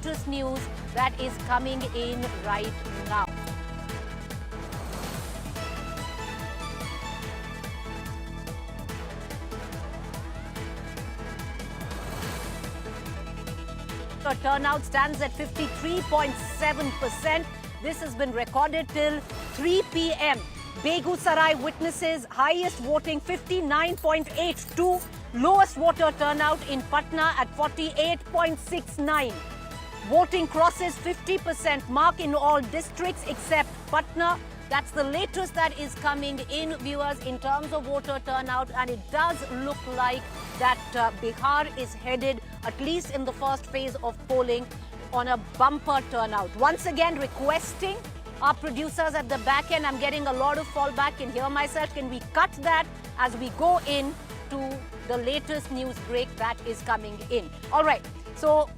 latest news that is coming in right now. The turnout stands at 53.7%. This has been recorded till 3 p.m. Begusarai witnesses highest voting 59.82, lowest voter turnout in Patna at 48.69. Voting crosses 50% mark in all districts except Patna. That's the latest that is coming in, viewers, in terms of voter turnout, and it does look like that Bihar is headed, at least in the first phase of polling, on a bumper turnout. Once again, requesting our producers at the back end, I'm getting a lot of fallback in here myself. Can we cut that as we go in to the latest news break that is coming in? All right. So,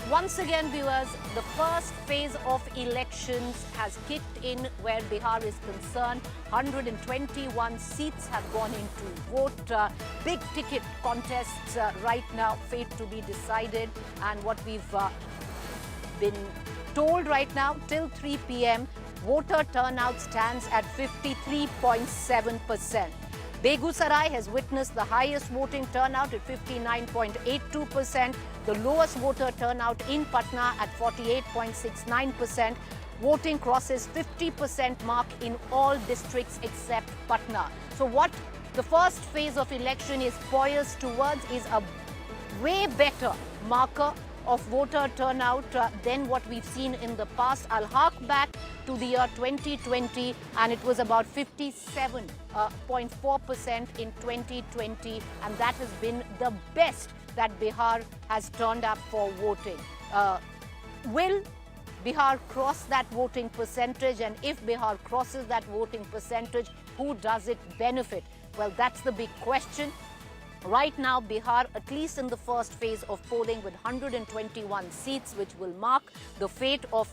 once again, viewers, the first phase of elections has kicked in where Bihar is concerned. 121 seats have gone into vote. Big ticket contests right now, fate to be decided. And what we've been told right now, till 3 p.m., voter turnout stands at 53.7%. Begusarai has witnessed the highest voting turnout at 59.82%, the lowest voter turnout in Patna at 48.69%. Voting crosses 50% mark in all districts except Patna. So what the first phase of election is poised towards is a way better marker of voter turnout than what we've seen in the past. I'll hark back to the year 2020, and it was about 57.4% in 2020, and that has been the best that Bihar has turned up for voting. Will Bihar cross that voting percentage? And if Bihar crosses that voting percentage, who does it benefit? Well, that's the big question. Right now, Bihar, at least in the first phase of polling, with 121 seats, which will mark the fate of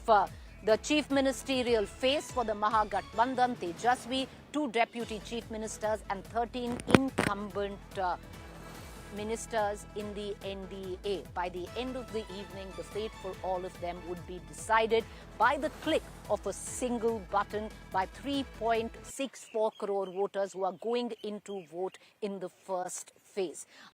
the chief ministerial phase for the Mahagathbandhan, Tejasvi, 2 deputy chief ministers and 13 incumbent ministers in the NDA. By the end of the evening, the fate for all of them would be decided by the click of a single button by 3.64 crore voters who are going in to vote in the first phase.